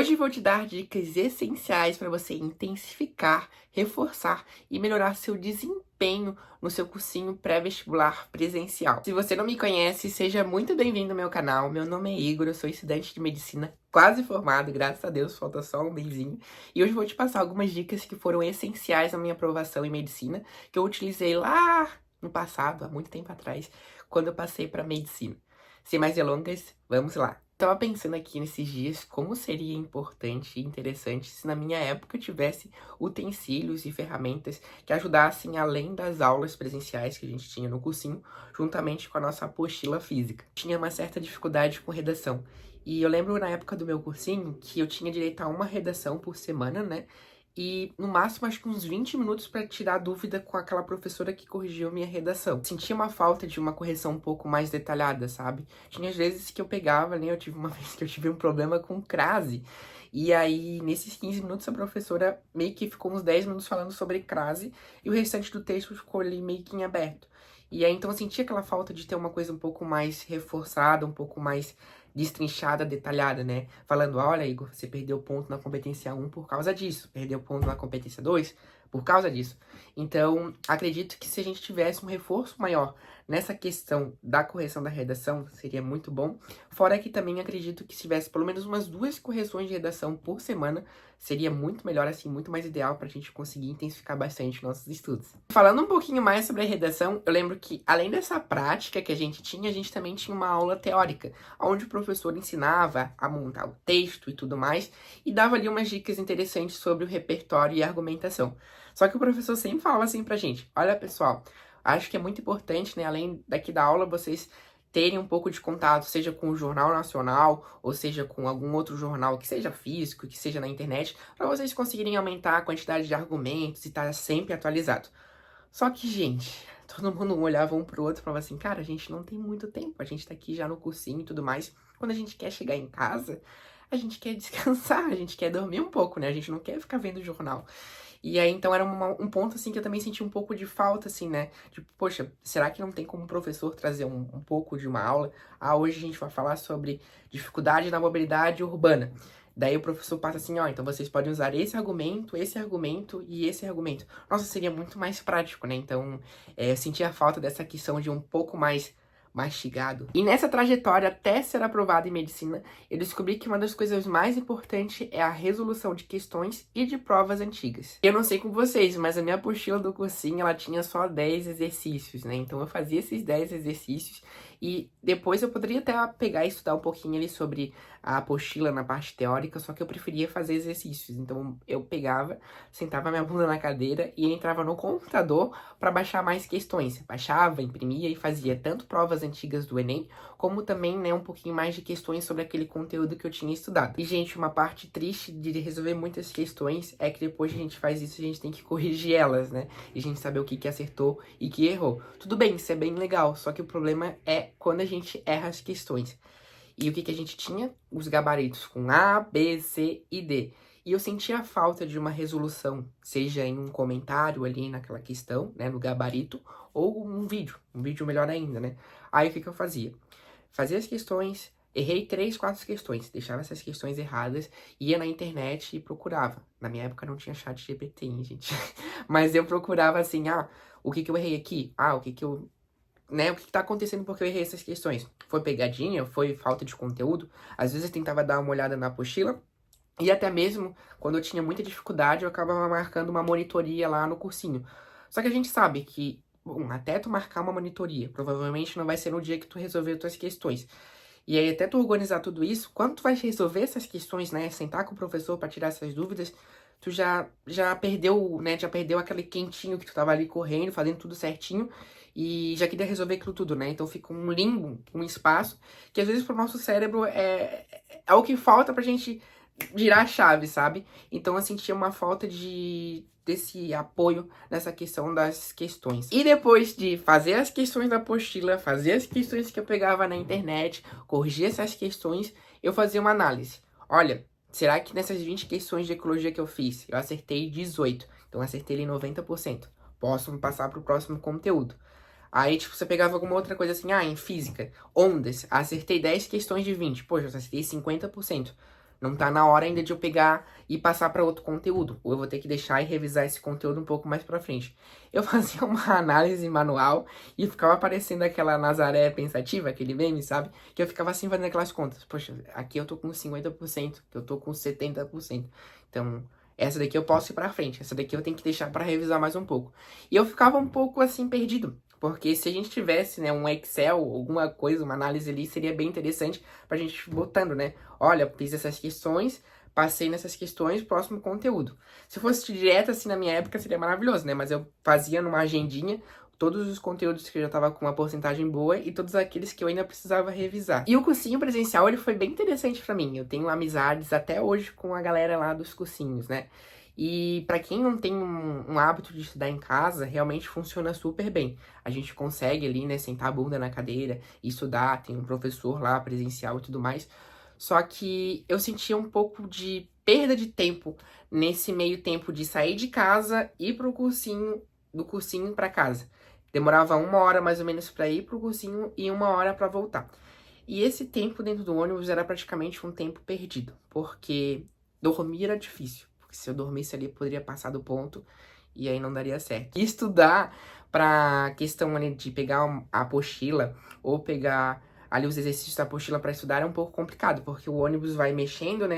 Hoje vou te dar dicas essenciais para você intensificar, reforçar e melhorar seu desempenho no seu cursinho pré-vestibular presencial. Se você não me conhece, seja muito bem-vindo ao meu canal. Meu nome é Igor, eu sou estudante de medicina, quase formado, graças a Deus, falta só um benzinho. E hoje vou te passar algumas dicas que foram essenciais na minha aprovação em medicina, que eu utilizei lá no passado, há muito tempo atrás, quando eu passei para medicina. Sem mais delongas, vamos lá. Tava pensando aqui nesses dias como seria importante e interessante se na minha época eu tivesse utensílios e ferramentas que ajudassem além das aulas presenciais que a gente tinha no cursinho, juntamente com a nossa apostila física. Tinha uma certa dificuldade com redação. E eu lembro na época do meu cursinho que eu tinha direito a uma redação por semana, né? E no máximo acho que uns 20 minutos para tirar dúvida com aquela professora que corrigiu minha redação. Sentia uma falta de uma correção um pouco mais detalhada, sabe? Tinha às vezes que eu pegava, né? Eu tive uma vez que eu tive um problema com crase. E aí, nesses 15 minutos, a professora meio que ficou uns 10 minutos falando sobre crase e o restante do texto ficou ali meio que em aberto. E aí, então, eu sentia aquela falta de ter uma coisa um pouco mais reforçada, um pouco mais destrinchada, detalhada, né? Falando, olha, Igor, você perdeu ponto na competência 1 por causa disso, perdeu ponto na competência 2 por causa disso. Então, acredito que se a gente tivesse um reforço maior nessa questão da correção da redação, seria muito bom. Fora que também acredito que se tivesse pelo menos umas 2 correções de redação por semana, seria muito melhor, assim, muito mais ideal para a gente conseguir intensificar bastante nossos estudos. Falando um pouquinho mais sobre a redação, eu lembro que, além dessa prática que a gente também tinha uma aula teórica, onde o professor ensinava a montar o texto e tudo mais, e dava ali umas dicas interessantes sobre o repertório e a argumentação. Só que o professor sempre falava assim pra gente, olha pessoal, acho que é muito importante, né, além daqui da aula, vocês terem um pouco de contato, seja com o Jornal Nacional, ou seja com algum outro jornal que seja físico, que seja na internet, para vocês conseguirem aumentar a quantidade de argumentos e estar sempre atualizado. Só que, gente, todo mundo olhava um pro outro e falava assim, cara, a gente não tem muito tempo, a gente tá aqui já no cursinho e tudo mais. Quando a gente quer chegar em casa, a gente quer descansar, a gente quer dormir um pouco, né? A gente não quer ficar vendo jornal. E aí, então, era um ponto, assim, que eu também senti um pouco de falta, assim, né? Tipo, poxa, será que não tem como o professor trazer um pouco de uma aula? Ah, hoje a gente vai falar sobre dificuldade na mobilidade urbana. Daí o professor passa assim, ó, então vocês podem usar esse argumento e esse argumento. Nossa, seria muito mais prático, né? Então, eu senti a falta dessa questão de um pouco mais mastigado. E nessa trajetória, até ser aprovado em medicina, eu descobri que uma das coisas mais importantes é a resolução de questões e de provas antigas. Eu não sei com vocês, mas a minha apostila do cursinho, ela tinha só 10 exercícios, né? Então eu fazia esses 10 exercícios e depois eu poderia até pegar e estudar um pouquinho ali sobre a apostila na parte teórica, só que eu preferia fazer exercícios. Então eu pegava, sentava minha bunda na cadeira e entrava no computador para baixar mais questões. Baixava, imprimia e fazia tanto provas antigas do Enem, como também, né, um pouquinho mais de questões sobre aquele conteúdo que eu tinha estudado. E, gente, uma parte triste de resolver muitas questões é que depois que a gente faz isso, a gente tem que corrigir elas, né? E a gente saber o que acertou e que errou. Tudo bem, isso é bem legal, só que o problema é quando a gente erra as questões. E o que a gente tinha? Os gabaritos com A, B, C e D. E eu sentia a falta de uma resolução, seja em um comentário ali naquela questão, né, no gabarito, ou um vídeo melhor ainda, né? Aí o que eu fazia? Fazia as questões, errei 3, 4 questões, deixava essas questões erradas, ia na internet e procurava. Na minha época não tinha chat GPT, hein, gente? Mas eu procurava assim, o que eu errei aqui? O que eu né, o que tá acontecendo porque eu errei essas questões? Foi pegadinha? Foi falta de conteúdo? Às vezes eu tentava dar uma olhada na apostila, e até mesmo, quando eu tinha muita dificuldade, eu acabava marcando uma monitoria lá no cursinho. Só que a gente sabe que, bom, até tu marcar uma monitoria, provavelmente não vai ser no dia que tu resolver as tuas questões. E aí, até tu organizar tudo isso, quando tu vai resolver essas questões, né, sentar com o professor para tirar essas dúvidas, tu já perdeu, né, já perdeu aquele quentinho que tu tava ali correndo, fazendo tudo certinho, e já queria resolver aquilo tudo, né? Então fica um limbo, um espaço, que às vezes pro nosso cérebro é o que falta pra gente girar a chave, sabe? Então eu sentia uma falta desse apoio nessa questão das questões. E depois de fazer as questões da apostila, fazer as questões que eu pegava na internet, corrigir essas questões, eu fazia uma análise. Olha, será que nessas 20 questões de ecologia que eu fiz, eu acertei 18? Então eu acertei ali 90%. Posso passar para o próximo conteúdo. Aí, tipo, você pegava alguma outra coisa assim, em física, ondas, acertei 10 questões de 20. Poxa, eu acertei 50%. Não tá na hora ainda de eu pegar e passar para outro conteúdo. Ou eu vou ter que deixar e revisar esse conteúdo um pouco mais para frente. Eu fazia uma análise manual e ficava aparecendo aquela Nazaré pensativa, aquele meme, sabe? Que eu ficava assim fazendo aquelas contas. Poxa, aqui eu tô com 50%, que eu tô com 70%. Então, essa daqui eu posso ir pra frente. Essa daqui eu tenho que deixar para revisar mais um pouco. E eu ficava um pouco assim perdido. Porque se a gente tivesse, né, um Excel, alguma coisa, uma análise ali, seria bem interessante pra gente botando, né? Olha, fiz essas questões, passei nessas questões, próximo conteúdo. Se fosse direto assim na minha época, seria maravilhoso, né? Mas eu fazia numa agendinha todos os conteúdos que eu já tava com uma porcentagem boa e todos aqueles que eu ainda precisava revisar. E o cursinho presencial, ele foi bem interessante pra mim. Eu tenho amizades até hoje com a galera lá dos cursinhos, né? E para quem não tem um hábito de estudar em casa, realmente funciona super bem. A gente consegue ali, né, sentar a bunda na cadeira e estudar, tem um professor lá presencial e tudo mais. Só que eu sentia um pouco de perda de tempo nesse meio tempo de sair de casa e ir pro cursinho, do cursinho para casa. Demorava 1 hora mais ou menos para ir pro cursinho e 1 hora para voltar. E esse tempo dentro do ônibus era praticamente um tempo perdido, porque dormir era difícil. Porque se eu dormisse ali, eu poderia passar do ponto e aí não daria certo. E estudar pra questão ali de pegar a apostila ou pegar ali os exercícios da apostila pra estudar é um pouco complicado, porque o ônibus vai mexendo, né?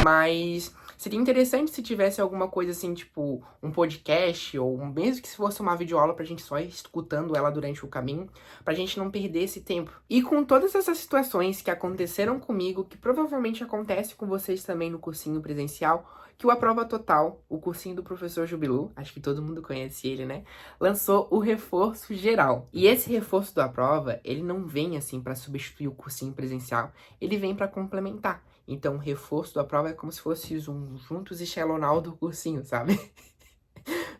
Mas seria interessante se tivesse alguma coisa assim, tipo um podcast, ou mesmo que se fosse uma videoaula pra gente só ir escutando ela durante o caminho, pra gente não perder esse tempo. E com todas essas situações que aconteceram comigo, que provavelmente acontece com vocês também no cursinho presencial, que o A Prova Total, o cursinho do professor Jubilu, acho que todo mundo conhece ele, né? Lançou o reforço geral. E esse reforço da prova, ele não vem assim pra substituir o cursinho presencial, ele vem pra complementar. Então, o reforço da prova é como se fosse um juntos e Shallow do cursinho, sabe?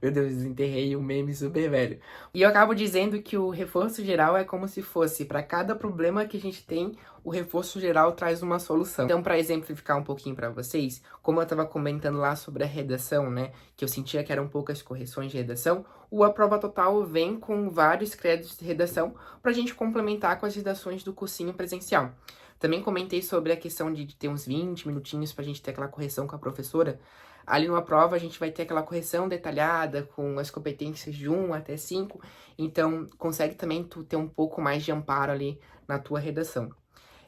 Meu Deus, desenterrei um meme super velho. E eu acabo dizendo que o reforço geral é como se fosse, para cada problema que a gente tem, o reforço geral traz uma solução. Então, para exemplificar um pouquinho para vocês, como eu estava comentando lá sobre a redação, né, que eu sentia que eram poucas correções de redação, o A Prova Total vem com vários créditos de redação para a gente complementar com as redações do cursinho presencial. Também comentei sobre a questão de ter uns 20 minutinhos pra gente ter aquela correção com a professora. Ali numa prova a gente vai ter aquela correção detalhada com as competências de 1 até 5, então consegue também tu ter um pouco mais de amparo ali na tua redação.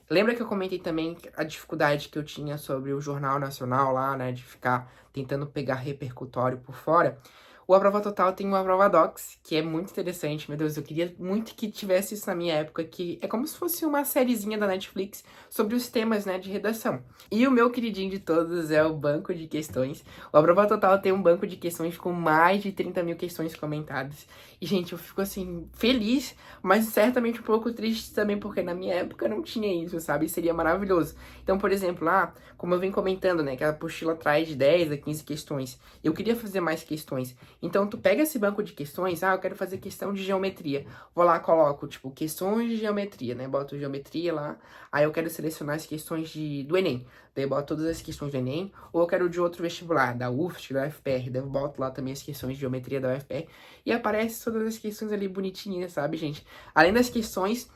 Lembra que eu comentei também a dificuldade que eu tinha sobre o Jornal Nacional lá, né, de ficar tentando pegar repercutório por fora? O A Prova Total tem uma Prova Docs, que é muito interessante. Meu Deus, eu queria muito que tivesse isso na minha época, que é como se fosse uma sériezinha da Netflix sobre os temas, né, de redação. E o meu queridinho de todos é o banco de questões. O A Prova Total tem um banco de questões com mais de 30 mil questões comentadas. E, gente, eu fico, assim, feliz, mas certamente um pouco triste também, porque na minha época não tinha isso, sabe? Seria maravilhoso. Então, por exemplo, lá, como eu venho comentando, né, que a apostila traz de 10 a 15 questões. Eu queria fazer mais questões. Então, tu pega esse banco de questões, eu quero fazer questão de geometria. Vou lá, coloco, tipo, questões de geometria, né? Boto geometria lá. Aí eu quero selecionar as questões do Enem. Daí eu boto todas as questões do Enem. Ou eu quero de outro vestibular, da UFSC, da UFPR. Daí eu boto lá também as questões de geometria da UFPR. E aparece todas as questões ali bonitinhas, sabe, gente? Além das questões,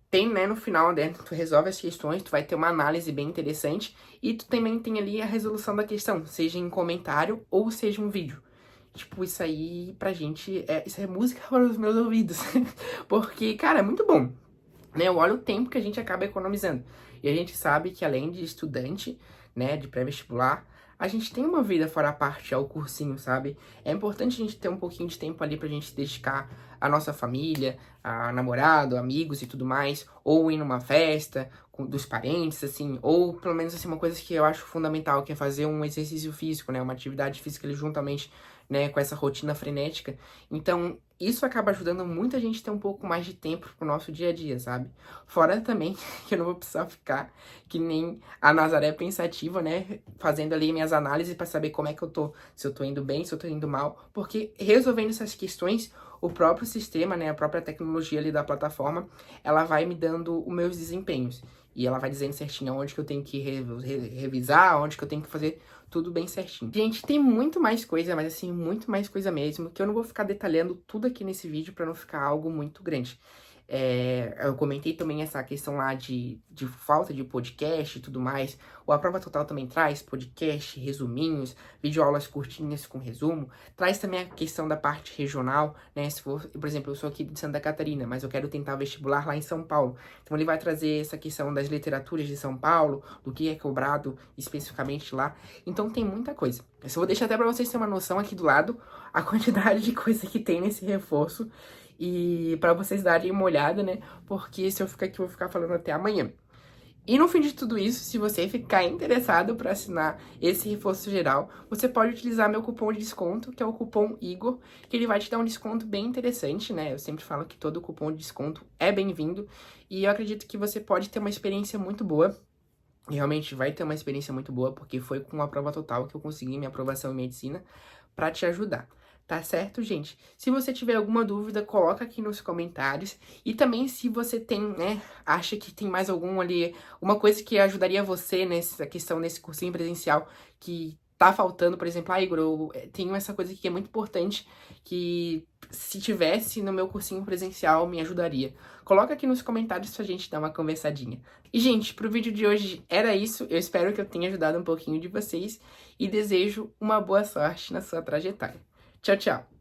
tem, né, no final, né, tu resolve as questões, tu vai ter uma análise bem interessante. E tu também tem ali a resolução da questão, seja em comentário ou seja um vídeo. Tipo, isso aí, pra gente, isso é música para os meus ouvidos. Porque, cara, é muito bom, né? Olha o tempo que a gente acaba economizando. E a gente sabe que além de estudante, né, de pré-vestibular, a gente tem uma vida fora a parte ao cursinho, sabe? É importante a gente ter um pouquinho de tempo ali pra gente dedicar à nossa família, a namorado, amigos e tudo mais, ou ir numa festa dos parentes, assim, ou pelo menos assim, uma coisa que eu acho fundamental, que é fazer um exercício físico, né, uma atividade física ali juntamente, né, com essa rotina frenética. Então, isso acaba ajudando muita gente a ter um pouco mais de tempo pro nosso dia a dia, sabe? Fora também que eu não vou precisar ficar que nem a Nazaré pensativa, né, fazendo ali minhas análises para saber como é que eu tô, se eu tô indo bem, se eu tô indo mal, porque resolvendo essas questões, o próprio sistema, né, a própria tecnologia ali da plataforma, ela vai me dando os meus desempenhos. E ela vai dizendo certinho onde que eu tenho que revisar, onde que eu tenho que fazer tudo bem certinho. Gente, tem muito mais coisa, mas assim, muito mais coisa mesmo, que eu não vou ficar detalhando tudo aqui nesse vídeo para não ficar algo muito grande. Eu comentei também essa questão lá de falta de podcast e tudo mais. O A Prova Total também traz podcast, resuminhos, videoaulas curtinhas com resumo. Traz também a questão da parte regional, né? Se for, por exemplo, eu sou aqui de Santa Catarina, mas eu quero tentar vestibular lá em São Paulo. Então ele vai trazer essa questão das literaturas de São Paulo, do que é cobrado especificamente lá. Então tem muita coisa. Eu só vou deixar até para vocês terem uma noção aqui do lado, a quantidade de coisa que tem nesse reforço. E para vocês darem uma olhada, né? Porque se eu ficar aqui, eu vou ficar falando até amanhã. E no fim de tudo isso, se você ficar interessado para assinar esse reforço geral, você pode utilizar meu cupom de desconto, que é o cupom IGOR, que ele vai te dar um desconto bem interessante, né? Eu sempre falo que todo cupom de desconto é bem-vindo. E eu acredito que você pode ter uma experiência muito boa. Realmente vai ter uma experiência muito boa, porque foi com a prova total que eu consegui minha aprovação em medicina para te ajudar. Tá certo, gente? Se você tiver alguma dúvida, coloca aqui nos comentários. E também se você tem, né, acha que tem mais algum ali, uma coisa que ajudaria você nessa questão, nesse cursinho presencial, que tá faltando, por exemplo, Igor, eu tenho essa coisa aqui que é muito importante, que se tivesse no meu cursinho presencial, me ajudaria. Coloca aqui nos comentários pra gente dar uma conversadinha. E, gente, pro vídeo de hoje era isso. Eu espero que eu tenha ajudado um pouquinho de vocês e desejo uma boa sorte na sua trajetória. Tchau, tchau!